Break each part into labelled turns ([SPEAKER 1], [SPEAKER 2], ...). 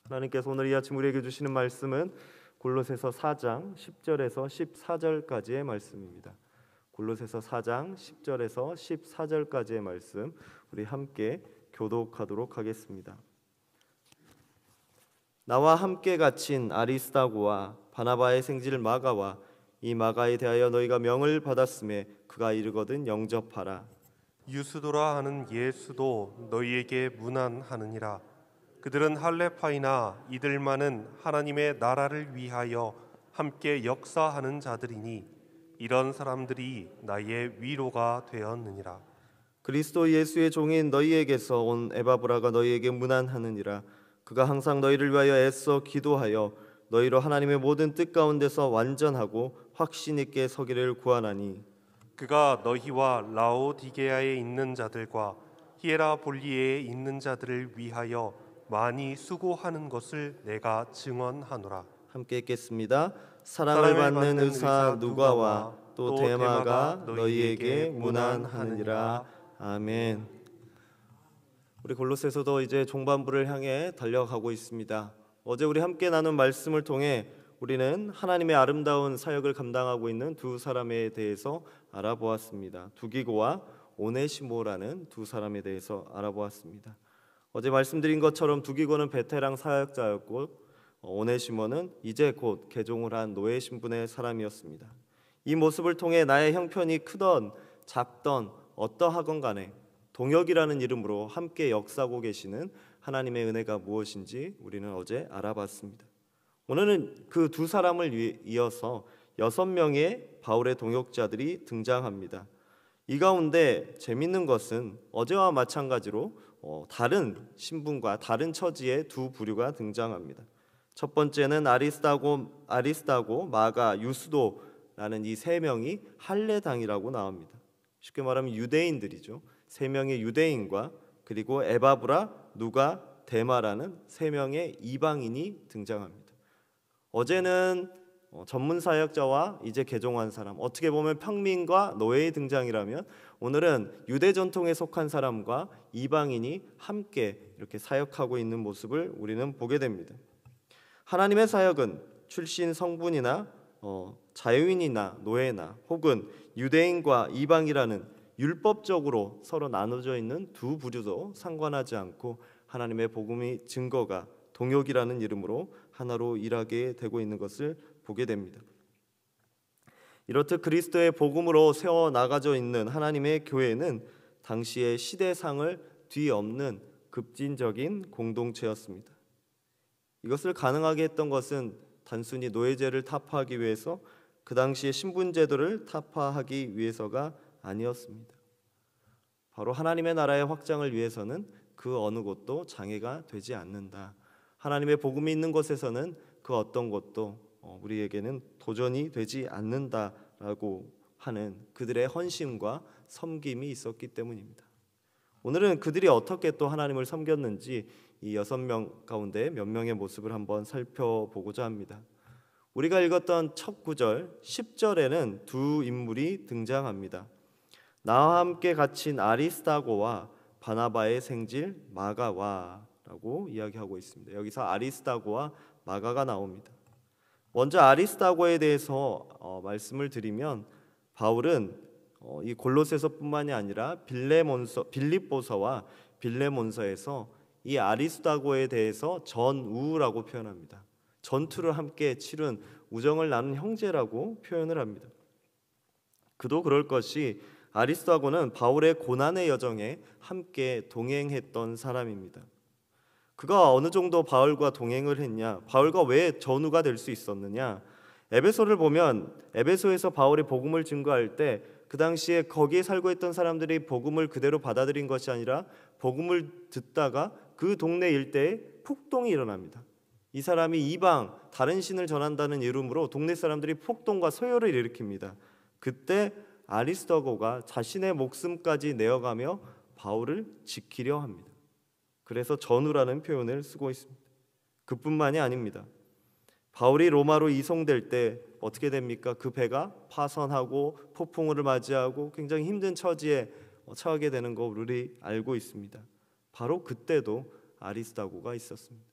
[SPEAKER 1] 하나님께서 오늘 이 아침 우리에게 주시는 말씀은 골로새서 4장 10절에서 14절까지의 말씀입니다. 골로새서 4장 10절에서 14절까지의 말씀 우리 함께 교독하도록 하겠습니다. 나와 함께 갇힌 아리스다고와 바나바의 생질 마가와 이 마가에 대하여 너희가 명을 받았음에 그가 이르거든 영접하라.
[SPEAKER 2] 유스도라 하는 예수도 너희에게 문안하느니라. 그들은 할레파이나 이들만은 하나님의 나라를 위하여 함께 역사하는 자들이니 이런 사람들이 나의 위로가 되었느니라.
[SPEAKER 1] 그리스도 예수의 종인 너희에게서 온 에바브라가 너희에게 문안하느니라. 그가 항상 너희를 위하여 애써 기도하여 너희로 하나님의 모든 뜻 가운데서 완전하고 확신 있게 서기를 구하나니
[SPEAKER 2] 그가 너희와 라오디게아에 있는 자들과 히에라볼리에 있는 자들을 위하여 많이 수고하는 것을 내가 증언하노라.
[SPEAKER 1] 함께 읽겠습니다. 사랑을 받는 의사 누가와 또 데마가 너희에게 문안하느니라. 아멘. 우리 골로새서도 이제 종반부를 향해 달려가고 있습니다. 어제 우리 함께 나눈 말씀을 통해 우리는 하나님의 아름다운 사역을 감당하고 있는 두 사람에 대해서 알아보았습니다. 두기고와 오네시모라는 두 사람에 대해서 알아보았습니다. 어제 말씀드린 것처럼 두기고는 베테랑 사역자였고 오네시모는 이제 곧 개종을 한 노예 신분의 사람이었습니다. 이 모습을 통해 나의 형편이 크던 작던 어떠하건 간에 동역이라는 이름으로 함께 역사하고 계시는 하나님의 은혜가 무엇인지 우리는 어제 알아봤습니다. 오늘은 그 두 사람을 이어서 6명의 바울의 동역자들이 등장합니다. 이 가운데 재밌는 것은 어제와 마찬가지로 다른 신분과 다른 처지의 두 부류가 등장합니다. 첫 번째는 아리스다고, 마가, 유스도라는 이 세 명이 할례당이라고 나옵니다. 쉽게 말하면 유대인들이죠. 세 명의 유대인과 그리고 에바브라, 누가, 데마라는 세 명의 이방인이 등장합니다. 어제는 전문 사역자와 이제 개종한 사람, 어떻게 보면 평민과 노예의 등장이라면 오늘은 유대 전통에 속한 사람과 이방인이 함께 이렇게 사역하고 있는 모습을 우리는 보게 됩니다. 하나님의 사역은 출신 성분이나 자유인이나 노예나 혹은 유대인과 이방이라는 율법적으로 서로 나눠져 있는 두 부류도 상관하지 않고 하나님의 복음의 증거가 동역이라는 이름으로 하나로 일하게 되고 있는 것을 보게 됩니다. 이렇듯 그리스도의 복음으로 세워나가져 있는 하나님의 교회는 당시의 시대상을 뒤엎는 급진적인 공동체였습니다. 이것을 가능하게 했던 것은 단순히 노예제를 타파하기 위해서 그 당시의 신분제도를 타파하기 위해서가 아니었습니다. 바로 하나님의 나라의 확장을 위해서는 그 어느 곳도 장애가 되지 않는다. 하나님의 복음이 있는 곳에서는 그 어떤 것도 우리에게는 도전이 되지 않는다라고 하는 그들의 헌신과 섬김이 있었기 때문입니다. 오늘은 그들이 어떻게 또 하나님을 섬겼는지 이 6명 가운데 몇 명의 모습을 한번 살펴보고자 합니다. 우리가 읽었던 첫 구절 10절에는 두 인물이 등장합니다. 나와 함께 갇힌 아리스다고와 바나바의 생질 마가와 라고 이야기하고 있습니다. 여기서 아리스다고와 마가가 나옵니다. 먼저 아리스다고에 대해서 말씀을 드리면 바울은 이 골로새서뿐만이 아니라 빌립보서와 빌레몬서에서 이 아리스다고에 대해서 전우라고 표현합니다. 전투를 함께 치른 우정을 나눈 형제라고 표현을 합니다. 그도 그럴 것이 아리스다고는 바울의 고난의 여정에 함께 동행했던 사람입니다. 그가 어느 정도 바울과 동행을 했냐? 바울과 왜 전우가 될 수 있었느냐? 에베소를 보면 에베소에서 바울이 복음을 증거할 때 그 당시에 거기에 살고 있던 사람들이 복음을 그대로 받아들인 것이 아니라 복음을 듣다가 그 동네 일대에 폭동이 일어납니다. 이 사람이 이방 다른 신을 전한다는 이름으로 동네 사람들이 폭동과 소요를 일으킵니다. 그때 아리스다고가 자신의 목숨까지 내어가며 바울을 지키려 합니다. 그래서 전우라는 표현을 쓰고 있습니다. 그뿐만이 아닙니다. 바울이 로마로 이송될 때 어떻게 됩니까? 그 배가 파선하고 폭풍우를 맞이하고 굉장히 힘든 처지에 처하게 되는 거 우리 알고 있습니다. 바로 그때도 아리스다고가 있었습니다.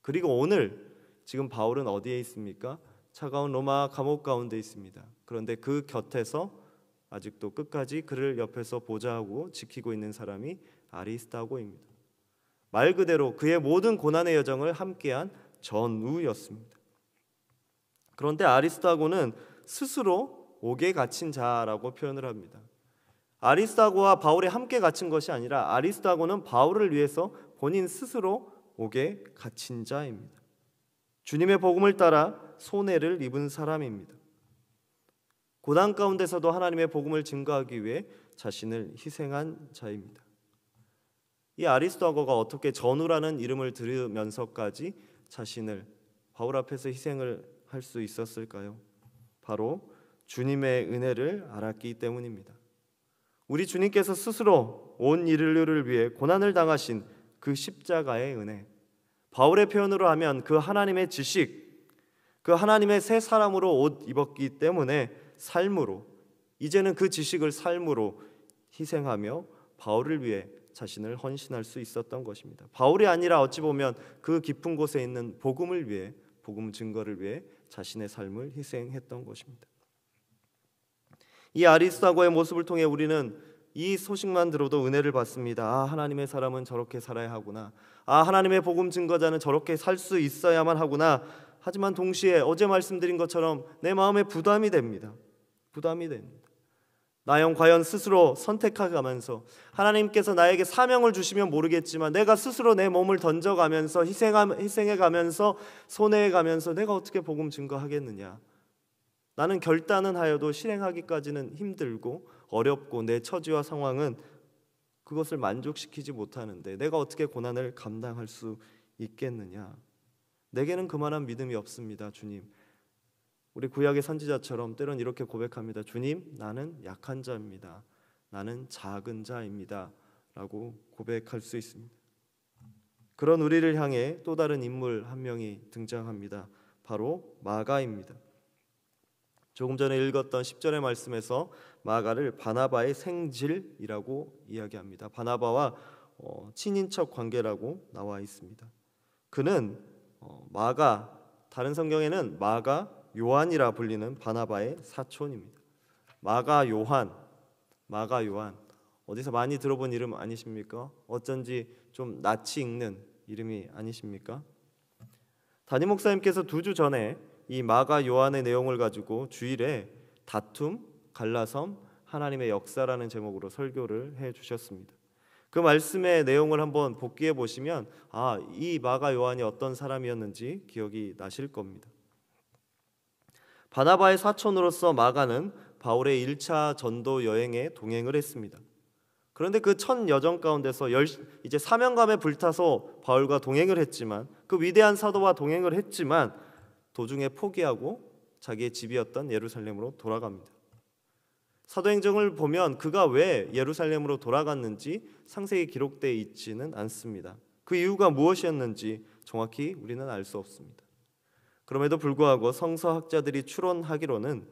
[SPEAKER 1] 그리고 오늘 지금 바울은 어디에 있습니까? 차가운 로마 감옥 가운데 있습니다. 그런데 그 곁에서 아직도 끝까지 그를 옆에서 보좌하고 지키고 있는 사람이 아리스다고입니다. 말 그대로 그의 모든 고난의 여정을 함께한 전우였습니다. 그런데 아리스다고는 스스로 옥에 갇힌 자라고 표현을 합니다. 아리스다고와 바울이 함께 갇힌 것이 아니라 아리스다고는 바울을 위해서 본인 스스로 옥에 갇힌 자입니다. 주님의 복음을 따라 손해를 입은 사람입니다. 고난 가운데서도 하나님의 복음을 증거하기 위해 자신을 희생한 자입니다. 이 아리스다고가 어떻게 전우라는 이름을 들으면서까지 자신을 바울 앞에서 희생을 할 수 있었을까요? 바로 주님의 은혜를 알았기 때문입니다. 우리 주님께서 스스로 온 인류를 위해 고난을 당하신 그 십자가의 은혜, 바울의 표현으로 하면 그 하나님의 지식, 그 하나님의 새 사람으로 옷 입었기 때문에 삶으로, 이제는 그 지식을 삶으로 희생하며 바울을 위해 자신을 헌신할 수 있었던 것입니다. 바울이 아니라 어찌 보면 그 깊은 곳에 있는 복음을 위해, 복음 증거를 위해 자신의 삶을 희생했던 것입니다. 이 아리스다고의 모습을 통해 우리는 이 소식만 들어도 은혜를 받습니다. 아, 하나님의 사람은 저렇게 살아야 하구나. 아, 하나님의 복음 증거자는 저렇게 살 수 있어야만 하구나. 하지만 동시에 어제 말씀드린 것처럼 내 마음에 부담이 됩니다. 부담이 됩니다. 나영 과연 스스로 선택해가면서 하나님께서 나에게 사명을 주시면 모르겠지만 내가 스스로 내 몸을 던져가면서 희생해가면서 손해해가면서 내가 어떻게 복음 증거하겠느냐. 나는 결단은 하여도 실행하기까지는 힘들고 어렵고 내 처지와 상황은 그것을 만족시키지 못하는데 내가 어떻게 고난을 감당할 수 있겠느냐. 내게는 그만한 믿음이 없습니다. 주님, 우리 구약의 선지자처럼 때론 이렇게 고백합니다. 주님, 나는 약한 자입니다. 나는 작은 자입니다. 라고 고백할 수 있습니다. 그런 우리를 향해 또 다른 인물 한 명이 등장합니다. 바로 마가입니다. 조금 전에 읽었던 10절의 말씀에서 마가를 바나바의 생질이라고 이야기합니다. 바나바와 친인척 관계라고 나와 있습니다. 그는 마가, 다른 성경에는 마가 요한이라 불리는 바나바의 사촌입니다. 마가 요한, 마가 요한, 어디서 많이 들어본 이름 아니십니까? 어쩐지 좀 낯이 익는 이름이 아니십니까? 담임 목사님께서 2주 전에 이 마가 요한의 내용을 가지고 주일에 다툼, 갈라섬, 하나님의 역사라는 제목으로 설교를 해주셨습니다. 그 말씀의 내용을 한번 복기해 보시면 이 마가 요한이 어떤 사람이었는지 기억이 나실 겁니다. 바나바의 사촌으로서 마가는 바울의 1차 전도 여행에 동행을 했습니다. 그런데 그 첫 여정 가운데서 이제 사명감에 불타서 바울과 동행을 했지만, 그 위대한 사도와 동행을 했지만 도중에 포기하고 자기의 집이었던 예루살렘으로 돌아갑니다. 사도행전을 보면 그가 왜 예루살렘으로 돌아갔는지 상세히 기록되어 있지는 않습니다. 그 이유가 무엇이었는지 정확히 우리는 알 수 없습니다. 그럼에도 불구하고 성서학자들이 추론하기로는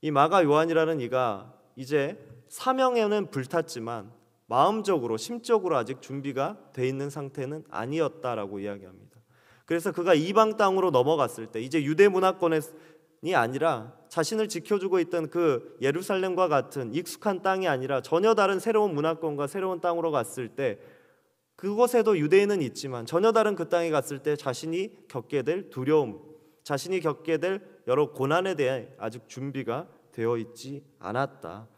[SPEAKER 1] 이 마가 요한이라는 이가 이제 사명에는 불탔지만 마음적으로, 심적으로 아직 준비가 돼 있는 상태는 아니었다라고 이야기합니다. 그래서 그가 이방 땅으로 넘어갔을 때 이제 유대 문화권이 아니라 자신을 지켜주고 있던 그 예루살렘과 같은 익숙한 땅이 아니라 전혀 다른 새로운 문화권과 새로운 땅으로 갔을 때, 그곳에도 유대인은 있지만 전혀 다른 그 땅에 갔을 때 자신이 겪게 될 두려움, 자신이 겪게 될 여러 고난에 대해 아직 준비가 되어 있지 않았다.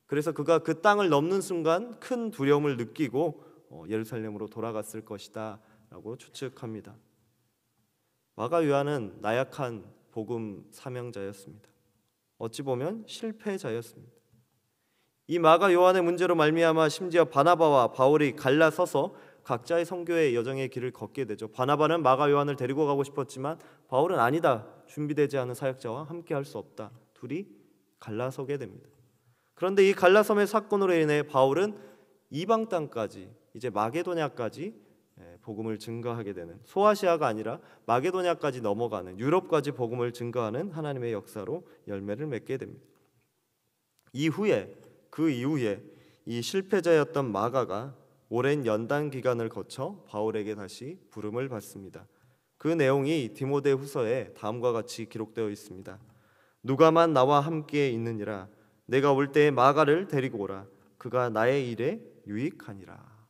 [SPEAKER 1] 그래서 그가 그 땅을 넘는 순간 큰 두려움을 느끼고 예루살렘으로 돌아갔을 것이다 라고 추측합니다. 마가 요한은 나약한 복음 사명자였습니다. 어찌 보면 실패자였습니다. 이 마가 요한의 문제로 말미암아 심지어 바나바와 바울이 갈라서서 각자의 선교의 여정의 길을 걷게 되죠. 바나바는 마가 요한을 데리고 가고 싶었지만 바울은 아니다, 준비되지 않은 사역자와 함께 할 수 없다. 둘이 갈라서게 됩니다. 그런데 이 갈라섬의 사건으로 인해 바울은 이방 땅까지, 이제 마게도냐까지 복음을 증거하게 되는, 소아시아가 아니라 마게도냐까지 넘어가는, 유럽까지 복음을 증거하는 하나님의 역사로 열매를 맺게 됩니다. 그 이후에 이 실패자였던 마가가 오랜 연단 기간을 거쳐 바울에게 다시 부름을 받습니다. 그 그 내용이 디모데후서에 다음과 같이 기록되어 있습니다. 누가만 나와 함께 있느니라. 내가 올 때에 마가를 데리고 오라. 그가 나의 일에 유익하니라.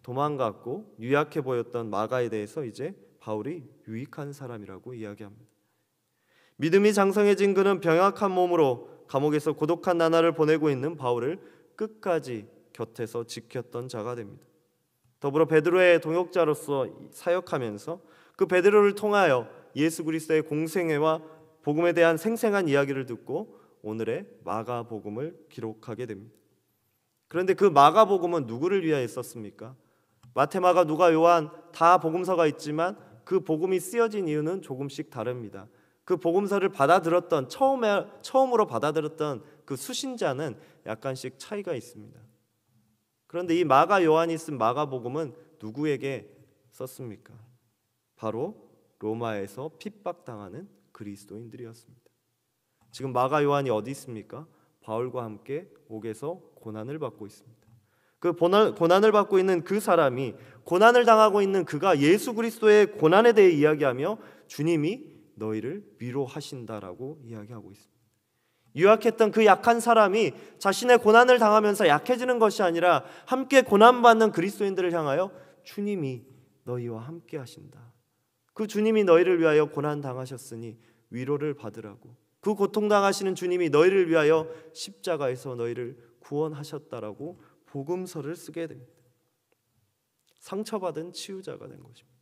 [SPEAKER 1] 도망갔고 유약해 보였던 마가에 대해서 이제 바울이 유익한 사람이라고 이야기합니다. 믿음이 장성해진 그는 병약한 몸으로 감옥에서 고독한 나날을 보내고 있는 바울을 끝까지 곁에서 지켰던 자가 됩니다. 더불어 베드로의 동역자로서 사역하면서 그 베드로를 통하여 예수 그리스도의 공생애와 복음에 대한 생생한 이야기를 듣고 오늘의 마가복음을 기록하게 됩니다. 그런데 그 마가복음은 누구를 위하여 썼습니까? 마태, 마가, 누가, 요한 다 복음서가 있지만 그 복음이 쓰여진 이유는 조금씩 다릅니다. 그 복음서를 받아들였던 처음으로 받아들였던 그 수신자는 약간씩 차이가 있습니다. 그런데 이 마가, 요한이 쓴 마가복음은 누구에게 썼습니까? 바로 로마에서 핍박당하는 그리스도인들이었습니다. 지금 마가, 요한이 어디 있습니까? 바울과 함께 옥에서 고난을 받고 있습니다. 그 고난을 받고 있는 그 사람이, 고난을 당하고 있는 그가 예수 그리스도의 고난에 대해 이야기하며 주님이 너희를 위로하신다라고 이야기하고 있습니다. 유약했던 그 약한 사람이 자신의 고난을 당하면서 약해지는 것이 아니라 함께 고난받는 그리스도인들을 향하여 주님이 너희와 함께 하신다. 그 주님이 너희를 위하여 고난 당하셨으니 위로를 받으라고. 그 고통당하시는 주님이 너희를 위하여 십자가에서 너희를 구원하셨다라고 복음서를 쓰게 됩니다. 상처받은 치유자가 된 것입니다.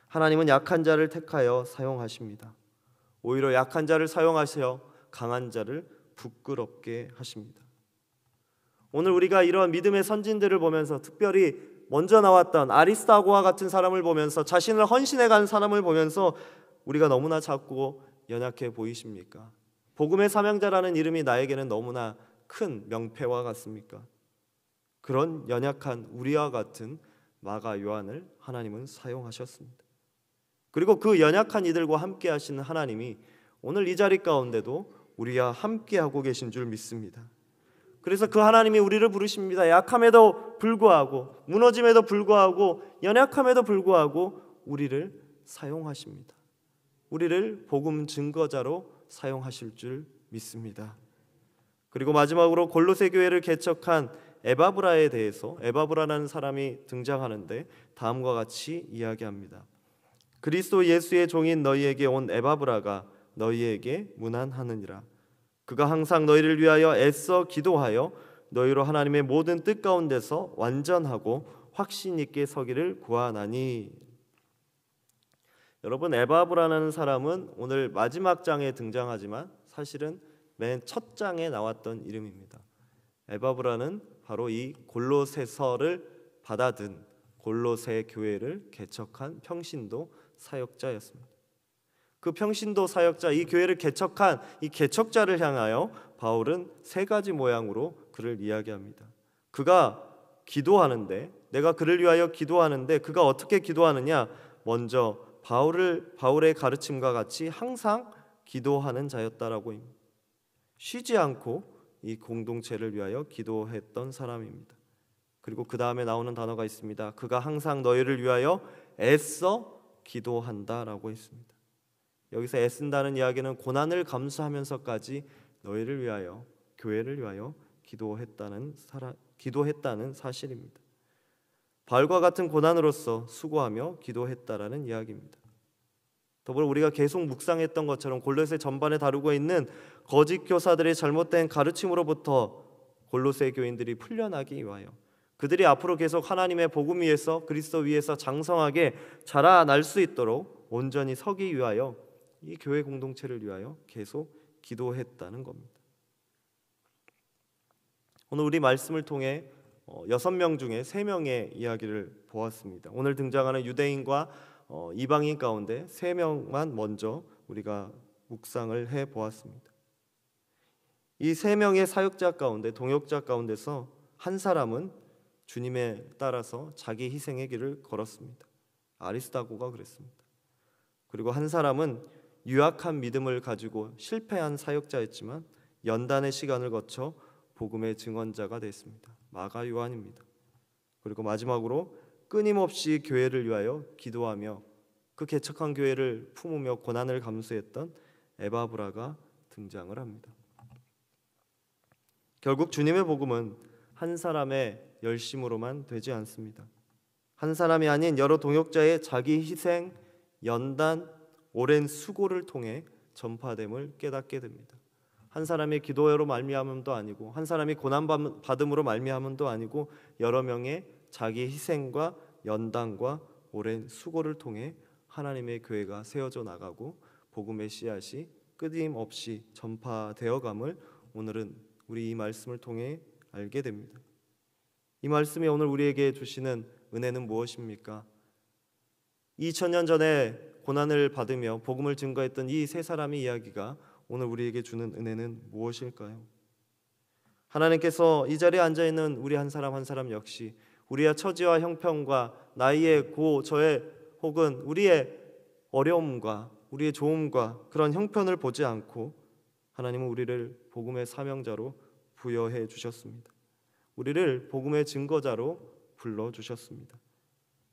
[SPEAKER 1] 하나님은 약한 자를 택하여 사용하십니다. 오히려 약한 자를 사용하셔 강한 자를 부끄럽게 하십니다. 오늘 우리가 이러한 믿음의 선진들을 보면서, 특별히 먼저 나왔던 아리스다고와 같은 사람을 보면서, 자신을 헌신해간 사람을 보면서 우리가 너무나 작고 연약해 보이십니까? 복음의 사명자라는 이름이 나에게는 너무나 큰 명패와 같습니까? 그런 연약한 우리와 같은 마가, 요한을 하나님은 사용하셨습니다. 그리고 그 연약한 이들과 함께 하시는 하나님이 오늘 이 자리 가운데도 우리와 함께 하고 계신 줄 믿습니다. 그래서 그 하나님이 우리를 부르십니다. 약함에도 불구하고, 무너짐에도 불구하고, 연약함에도 불구하고 우리를 사용하십니다. 우리를 복음 증거자로 사용하실 줄 믿습니다. 그리고 마지막으로 골로새 교회를 개척한 에바브라에 대해서, 에바브라라는 사람이 등장하는데 다음과 같이 이야기합니다. 그리스도 예수의 종인 너희에게 온 에바브라가 너희에게 문안하느니라. 그가 항상 너희를 위하여 애써 기도하여 너희로 하나님의 모든 뜻 가운데서 완전하고 확신 있게 서기를 구하나니. 여러분, 에바브라는 사람은 오늘 마지막 장에 등장하지만 사실은 맨 첫 장에 나왔던 이름입니다. 에바브라는 바로 이 골로새서를 받아든 골로새 교회를 개척한 평신도 사역자였습니다. 그 평신도 사역자, 이 교회를 개척한 이 개척자를 향하여 바울은 세 가지 모양으로 그를 이야기합니다. 그가 기도하는데, 내가 그를 위하여 기도하는데 그가 어떻게 기도하느냐? 먼저 바울의 가르침과 같이 항상 기도하는 자였다라고 합니다. 쉬지 않고 이 공동체를 위하여 기도했던 사람입니다. 그리고 그 다음에 나오는 단어가 있습니다. 그가 항상 너희를 위하여 애써 기도한다라고 했습니다. 여기서 애쓴다는 이야기는 고난을 감수하면서까지 너희를 위하여, 교회를 위하여 기도했다는 사실입니다. 바울과 같은 고난으로서 수고하며 기도했다라는 이야기입니다. 더불어 우리가 계속 묵상했던 것처럼 골로새 전반에 다루고 있는 거짓 교사들의 잘못된 가르침으로부터 골로새 교인들이 풀려나기 위하여, 그들이 앞으로 계속 하나님의 복음 위에서, 그리스도 위에서 장성하게 자라날 수 있도록 온전히 서기 위하여 이 교회 공동체를 위하여 계속 기도했다는 겁니다. 오늘 우리 말씀을 통해 6명 중에 3명의 이야기를 보았습니다. 오늘 등장하는 유대인과 이방인 가운데 3명만 먼저 우리가 묵상을 해보았습니다. 이 3명의 사역자 가운데, 동역자 가운데서 한 사람은 주님에 따라서 자기 희생의 길을 걸었습니다. 아리스다고가 그랬습니다. 그리고 한 사람은 유약한 믿음을 가지고 실패한 사역자였지만 연단의 시간을 거쳐 복음의 증언자가 됐습니다. 마가, 요한입니다. 그리고 마지막으로 끊임없이 교회를 위하여 기도하며 그 개척한 교회를 품으며 고난을 감수했던 에바브라가 등장을 합니다. 결국 주님의 복음은 한 사람의 열심으로만 되지 않습니다. 한 사람이 아닌 여러 동역자의 자기 희생, 연단, 오랜 수고를 통해 전파됨을 깨닫게 됩니다. 한 사람의 기도로 말미암음도 아니고 한 사람이 고난 받음으로 말미암음도 아니고 여러 명의 자기 희생과 연단과 오랜 수고를 통해 하나님의 교회가 세워져 나가고 복음의 씨앗이 끊임없이 전파되어감을 오늘은 우리 이 말씀을 통해 알게 됩니다. 이 말씀이 오늘 우리에게 주시는 은혜는 무엇입니까? 2000년 전에 고난을 받으며 복음을 증거했던 이 세 사람의 이야기가 오늘 우리에게 주는 은혜는 무엇일까요? 하나님께서 이 자리에 앉아있는 우리 한 사람 한 사람 역시 우리의 처지와 형편과 나이의 저의 혹은 우리의 어려움과 우리의 좋음과 그런 형편을 보지 않고 하나님은 우리를 복음의 사명자로 부여해 주셨습니다. 우리를 복음의 증거자로 불러주셨습니다.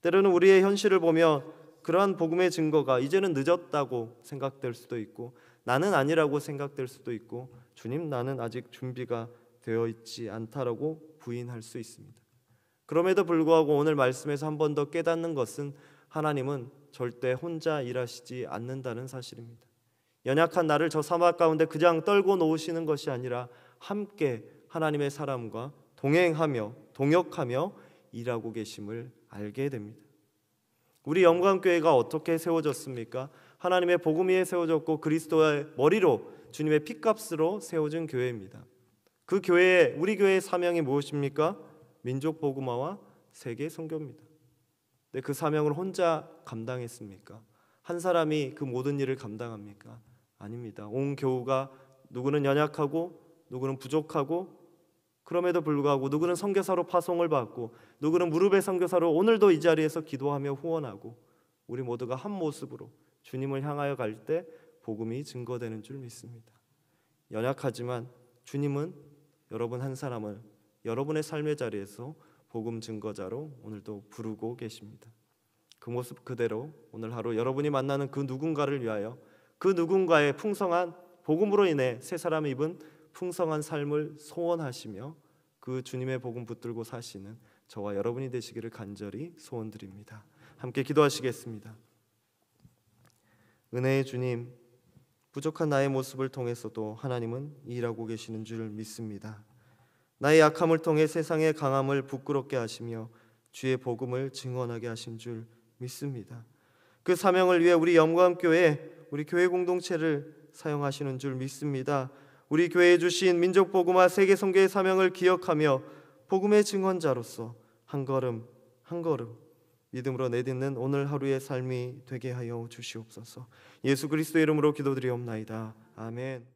[SPEAKER 1] 때로는 우리의 현실을 보며 그러한 복음의 증거가 이제는 늦었다고 생각될 수도 있고 나는 아니라고 생각될 수도 있고 주님 나는 아직 준비가 되어 있지 않다라고 부인할 수 있습니다. 그럼에도 불구하고 오늘 말씀에서 한 번 더 깨닫는 것은 하나님은 절대 혼자 일하시지 않는다는 사실입니다. 연약한 나를 저 사막 가운데 그냥 떨고 놓으시는 것이 아니라 함께 하나님의 사람과 동행하며 동역하며 일하고 계심을 알게 됩니다. 우리 영광교회가 어떻게 세워졌습니까? 하나님의 복음 위에 세워졌고 그리스도의 머리로 주님의 피값으로 세워진 교회입니다. 그 교회의 우리 교회의 사명이 무엇입니까? 민족 복음화와 세계 선교입니다. 네, 그 사명을 혼자 감당했습니까? 한 사람이 그 모든 일을 감당합니까? 아닙니다. 온 교우가 누구는 연약하고 누구는 부족하고 그럼에도 불구하고 누구는 선교사로 파송을 받고 누구는 무릎의 선교사로 오늘도 이 자리에서 기도하며 후원하고 우리 모두가 한 모습으로 주님을 향하여 갈 때 복음이 증거되는 줄 믿습니다. 연약하지만 주님은 여러분 한 사람을 여러분의 삶의 자리에서 복음 증거자로 오늘도 부르고 계십니다. 그 모습 그대로 오늘 하루 여러분이 만나는 그 누군가를 위하여 그 누군가의 풍성한 복음으로 인해 새 사람이 입은 풍성한 삶을 소원하시며 그 주님의 복음 붙들고 사시는 저와 여러분이 되시기를 간절히 소원드립니다. 함께 기도하시겠습니다. 은혜의 주님, 부족한 나의 모습을 통해서도 하나님은 일하고 계시는 줄 믿습니다. 나의 약함을 통해 세상의 강함을 부끄럽게 하시며 주의 복음을 증언하게 하신 줄 믿습니다. 그 사명을 위해 우리 영광교회, 우리 교회 공동체를 사용하시는 줄 믿습니다. 우리 교회에 주신 민족 복음화 세계 선교의 사명을 기억하며 복음의 증언자로서 한 걸음 한 걸음 믿음으로 내딛는 오늘 하루의 삶이 되게 하여 주시옵소서. 예수 그리스도의 이름으로 기도드리옵나이다. 아멘.